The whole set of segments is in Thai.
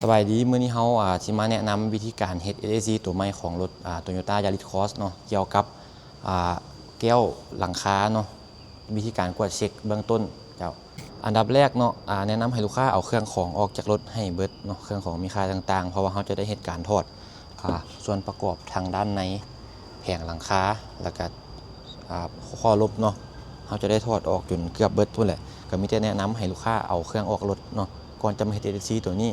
สบายดีมื้อนี้เฮาสิมาแนะนำวิธีการเฮ็ด AAC ตัวใหม่ของรถToyota Yaris Cross เนาะเกี่ยวกับแก้วหลังคาเนาะวิธีการกวดเช็คเบื้องต้นเจ้าอันดับแรกเนาะแนะนำให้ลูกค้าเอาเครื่องของออกจากรถให้เบิดเนาะเครื่องของมีค่าต่างๆเพราะว่าเฮาจะได้เฮ็ดการถอดส่วนประกอบทางด้านในแผงหลังคาแล้วก็ข้อลบเนาะเฮาจะได้ถอดออกจนเกือบเบิดพุ่นแหละก็มีแต่แนะนำให้ลูกค้าเอาเครื่องออกรถเนาะก่อนจะมาเฮ็ด AAC ตัวนี้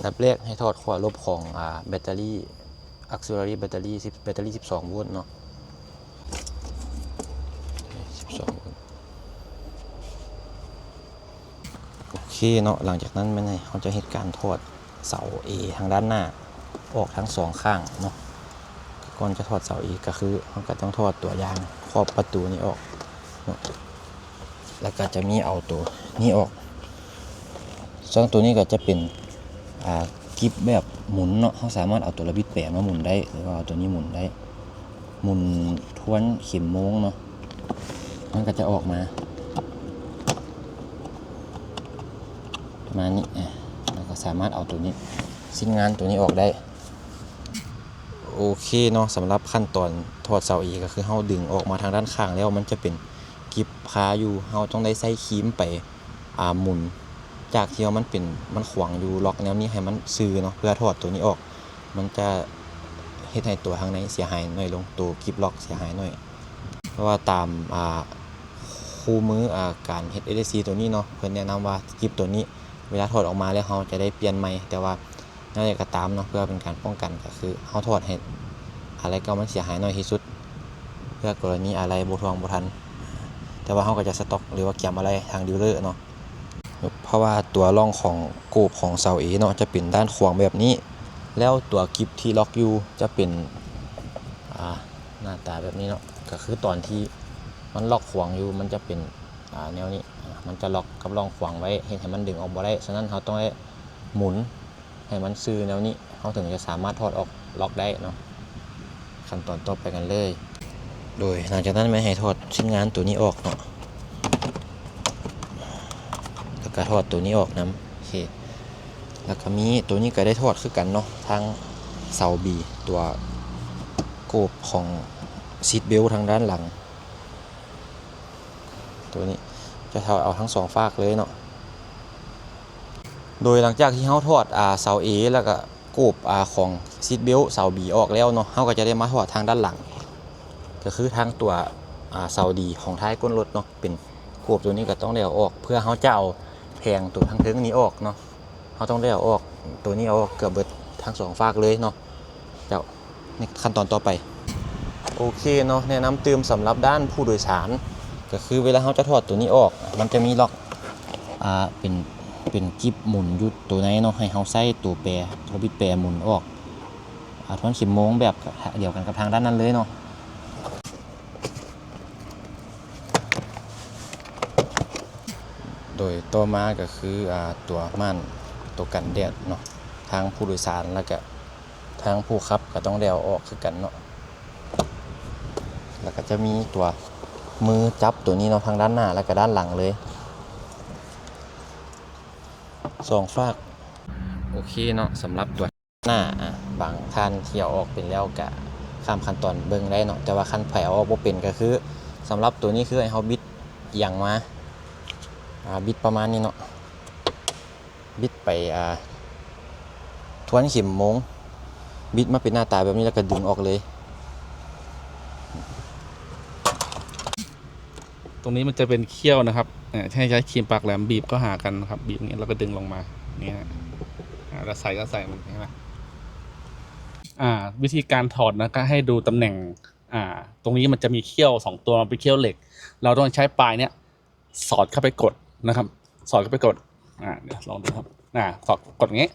ดับแรกให้ถอดขั้วลบของแบตเตอรี่ auxiliary แบตเตอรี่12โวลต์เนาะ12โวลต์โอเคเนาะหลังจากนั้นมันเขาจะเฮ็ดการถอดเสา A ทางด้านหน้าออกทั้ง2ข้างเนาะก่อนจะถอดเสา A ก็คือเราก็ต้องถอดตัวยางครอบประตูนี้ออกเนาะแล้วก็จะมีเอาตัวนี้ออกซึ่งตัวนี้ก็จะเป็นกิฟแบบหมุนเนาะเขาสามารถเอาตัวระบิดแปะมาหมุนได้หรือว่าเอาตัวนี้หมุนได้หมุนทวนเข็มโม้งเนาะมันก็จะออกมาประมาณนี้แล้วก็สามารถเอาตัวนี้ชิ้นงานตัวนี้ออกได้โอเคเนาะสำหรับขั้นตอนถอดเสาอีกก็คือเขาดึงออกมาทางด้านข้างแล้วมันจะเป็นกิฟคาอยู่เขาต้องได้ใส่ครีมไปหมุนจากที่มันขวางอยู่ล็อกแนวนี้ให้มันซื่อเนาะเพื่อถอดตัวนี้ออกมันจะเฮ็ดให้ตัวข้างในเสียหายน้อยลงตัวกิฟล็อกเสียหายน้อยเพราะว่าตามคู่มือการเฮ็ด AAC ตัวนี้เนาะเพิ่นแนะนำว่ากิฟตัวนี้เวลาถอดออกมาแล้วเราจะได้เปลี่ยนใหม่แต่ว่านั่นแหละก็ตามเนาะเพื่อเป็นการป้องกันก็คือเราถอดให้อะไรก็มันเสียหายน้อยที่สุดเพื่อกรณีอะไรบ่ทวงบ่ทันแต่ว่าเราก็จะสต็อกหรือว่าเก็บอะไรทางดีลเลอร์เนาะเพราะว่าตัวร่องของกูบของเสา A เนาะจะเป็นด้านขวางแบบนี้แล้วตัวกิฟที่ล็อกอยู่จะเป็นหน้าตาแบบนี้เนาะก็คือตอนที่มันล็อกขวางอยู่มันจะเป็นแนวนี้มันจะล็อกกับร่องขวางไว้ให้มันดึงออกบ่ได้ฉะนั้นเราต้องได้หมุนให้มันซื่อแนวนี้เราถึงจะสามารถถอดออกล็อกได้เนาะขั้นตอนต่อไปกันเลยโดยหลังจากนั้นไม่ให้ถอดชิ้นงานตัวนี้ออกเนาะแล้วก็ถอดตัวนี้ออกนะโอเคแล้วก็มีตัวนี้ก็ได้ถอดคือกันเนาะทั้งเสาบีตัวโกบของซีทเบลทางด้านหลังตัวนี้จะถอดเอาทั้ง2ฝากเลยเนาะโดยหลังจากที่เฮาถอดเสา A แล้วก็โกบของซีทเบลเสา B ออกแล้วเนาะเฮาก็จะได้มาถอดทางด้านหลังก็คือทางตัวเสาดีของท้ายก้นรถเนาะเป็นโกบตัวนี้ก็ต้องได้เอาออกเพื่อเฮาจะเอาแผงตัวทางเทิงนี้ออกเนาะเฮาต้องได้เอาออกตัวนี้เอาออกเกือบเบิดทั้ง2ฝากเลยเนาะเจ้านี่ขั้นตอนต่อไปโอเคเนาะแนะนำเติมสำหรับด้านผู้โดยสารก็คือเวลาเราจะถอดตัวนี้ออกมันจะมีล็อกเป็นกิฟหมุนอยู่ตัวไหนเนาะให้เราใส่ตัวแปรระบิดแปรหมุนออกทวนเข็มโม้งแบบเดียวกันกับทางด้านนั้นเลยเนาะโดยต่อมาก็คือตัวม่านตัวกันแดดเนาะทางผู้โดยสารแล้วก็ทางผู้ขับก็ต้องได้เอาออกคือกันเนาะแล้วก็จะมีตัวมือจับตัวนี้เนาะทางด้านหน้าแล้วก็ด้านหลังเลย2ฝากโอเคเนาะสำหรับตัวหน้าบางท่านที่เอาออกเป็นแล้วก็ข้ามขั้นตอนเบิ่งได้เนาะแต่ว่าขั้นไผเอาออกบ่เป็นก็คือสำหรับตัวนี้คือให้เฮาบิดเอียงมาบิดประมาณนี้เนาะบิดไปทวนเข็มโม้งบิดมาเป็นหน้าตาแบบนี้แล้วก็ดึงออกเลยตรงนี้มันจะเป็นเขี้ยวนะครับให้ใช้ครีมปากแหลมบีบก็หากันนะครับบีบอย่างเงี้ยแล้วก็ดึงลงมานี่ฮะแล้วใส่มันใช่ไหมวิธีการถอดนะก็ให้ดูตำแหน่งตรงนี้มันจะมีเขี้ยว2ตัวเป็นเขี้ยวเหล็กเราต้องใช้ปลายเนี้ยสอดเข้าไปกดนะครับสอดเข้าไปกดเดี๋ยวลองดูครับสอดกดอย่างงี้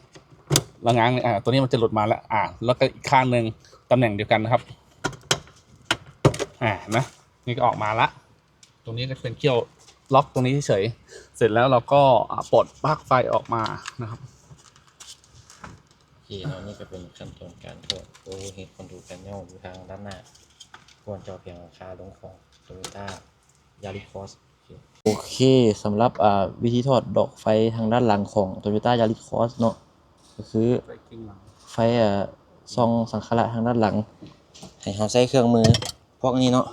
แล้วง้างตัวนี้มันจะหลุดมาแล้วแล้วก็อีกข้างหนึ่งตำแหน่งเดียวกันนะครับนะนี่ก็ออกมาละตรงนี้ก็เป็นเขี้ยวล็อกตรงนี้เฉยเสร็จแล้วเราก็ปลดปลั๊กไฟออกมานะครับโอเคนี่ก็เป็นขั้นตอนการถอดโอเวอร์เฮดคอนโทรลแพนเนลอยู่ทางด้านหน้า ก่อนจะเอาเพียงราคาลงของ Toyota Yaris Cross โอเคสำหรับวิธีถอดดอกไฟทางด้านหลังของ Toyota Yaris Cross เนาะก็คือ ไปกิ้งหลัง ไฟส่องสังขารทางด้านหลังให้เราใช้เครื่องมือพวกนี้เนาะ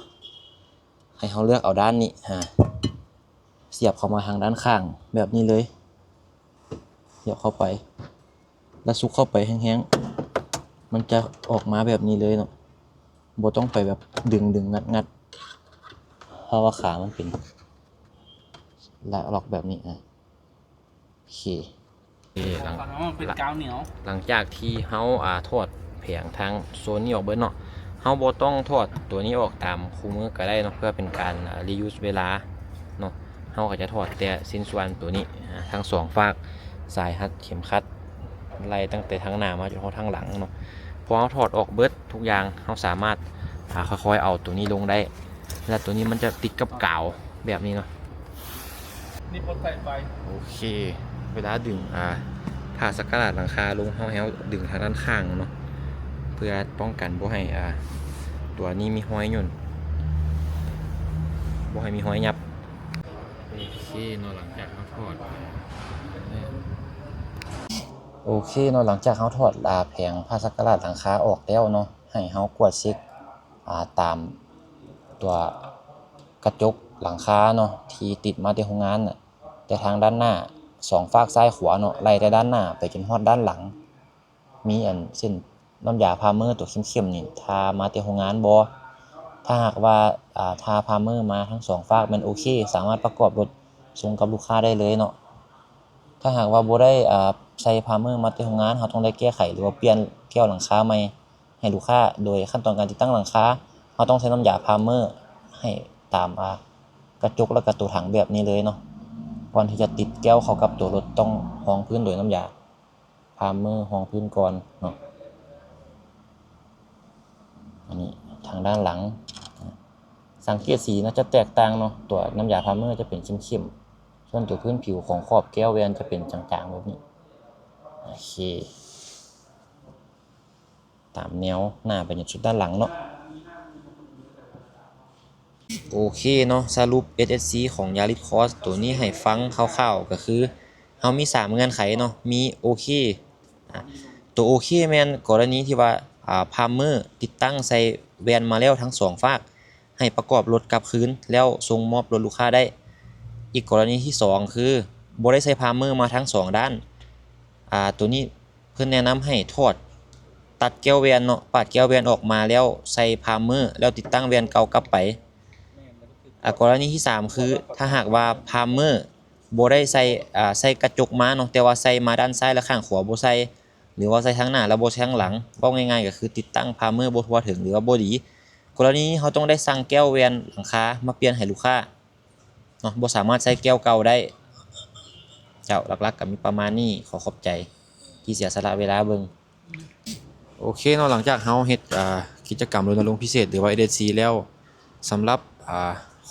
ให้เราเลือกเอาด้านนี้เสียบเข้ามาทางด้านข้างแบบนี้เลยเสียบเข้าไปแล้วซุกเข้าไปแห้งๆมันจะออกมาแบบนี้เลยเนาะบ่ต้องไปแบบดึงงัดเพราะว่าขามันเป็นล็อกแบบนี้โอเคหลัง ฝั่งนั้นมันเป็นกาวเหนียว หลังจากที่เฮาถอดแผงทางโซนนี้ออกเบิดเนาะเฮาบ่ต้องถอดตัวนี้ออกตามคู่มือก็ได้เนาะเพื่อเป็นการreuse เวลาเนาะเฮาก็จะถอดแต่ชิ้นส่วนตัวนี้ทั้งสองฝากสายรัดเข็มขัดไล่ตั้งแต่ทางหน้ามาจนถึงทางหลังเนาะพอเฮาถอดออกเบิดทุกอย่างเฮาสามารถค่อยๆเอาตัวนี้ลงได้และตัวนี้มันจะติดกับกาวแบบนี้เนาะ นี่พดใส่ไฟ โอเค เวลาดึงผ่าสักกะหลาดหลังคาลงเฮาแฮวดึงทางด้านข้างเนาะเพื่อป้องกันบ่ให้ตัวนี้มีห้อยหยุ่นบ่ให้มีห้อยยับโอเคเนาะหลังจากเฮาถอดโอเคเนาะหลังจากเฮาถอดแผงผ่าสักกะหลาดหลังคาออกแล้วเนาะให้เฮากวดเช็คตามตัวกระจกหลังคาเนาะที่ติดมาที่โรงงานน่ะแต่ทางด้านหน้าสองฝากซ้ายขวาเนาะไล่แต่ด้านหน้าไปจนฮอดด้านหลังมีเส้นน้ำยาพาเมอร์ตัวเข้มๆนี่ทามาที่โรงงานบ่ถ้าหากว่าทาพาเมอร์มาทั้งสองฝากมันโอเคสามารถประกอบรถส่งกับลูกค้าได้เลยเนาะถ้าหากว่าบ่ได้ใส่พาเมอร์มาที่โรงงานเราต้องได้แก้ไขหรือว่าเปลี่ยนแก้วหลังคาใหม่ให้ลูกค้าโดยขั้นตอนการติดตั้งหลังคาเราต้องใช้น้ำยาพาเมอร์ให้ตามกระจกและก็ตัวถังแบบนี้เลยเนาะก่อนที่จะติดแก้วเข้ากับตัวรถต้องรองพื้นโดยน้ำยาพาเมอร์รองพื้นก่อนเนาะอันนี้ทางด้านหลังสังเกตสีนะจะแตกต่างเนาะตัวน้ำยาพาเมอร์จะเป็นเข้มๆส่วนตัวพื้นผิวของขอบแก้วแวนจะเป็นจางๆแบบนี้โอเคตามแนวหน้าไปจนสุดด้านหลังเนาะโอเคเนาะสรุป SSC ของ Yaris Cross ตัวนี้ให้ฟังคร่าวๆก็คือเฮามี3เงื่อนไขเนาะมีโอเคตัวโอเคแม่นกรณีที่ว่าพาล์มเมอร์ติดตั้งใส่แวนมาแล้วทั้ง2ฝากให้ประกอบรถกลับคืนแล้วส่งมอบรถลูกค้าได้อีกกรณีที่2คือบ่ได้ใส่พาล์มเมอร์มาทั้ง2ด้านตัวนี้เพิ่นแนะนำให้ถอดตัดแก้วแวนเนาะปาดแก้วแวนออกมาแล้วใส่พาล์มเมอร์แล้วติดตั้งแวนเก่ากลับไปกรณีที่3คือถ้าหากว่าพาล์มเมอร์บ่ได้ใส่กระจกมาเนาะแต่ว่าใส่มาด้านซ้ายและข้างขวาบ่ใส่หรือว่าใส่ทางหน้าแล้วบ่ใส่ข้างหลังเว้าง่ายๆก็คือติดตั้งพาล์มเมอร์บ่ทั่วถึงหรือว่าบ่ดีกรณีนี้เราต้องได้สั่งแก้วแวนหลังคามาเปลี่ยนให้ลูกค้าเนาะบ่สามารถใช้แก้วเก่าได้เจ้าหลักๆก็มีประมาณนี้ขอขอบใจที่เสียสละเวลาเบิ่งโอเคเนาะหลังจากเฮาเฮ็ดกิจกรรมรณรงค์พิเศษหรือว่า EDC แล้วสำหรับ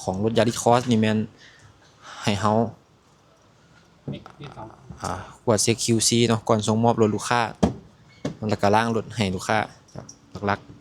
ของรถ Yaris Cross นี่แม่นให้เฮาตรวจเช็ค QC เนาะก่อนส่งมอบรถลูกค้าแล้วก็ล้างรถให้ลูกค้าหลักๆ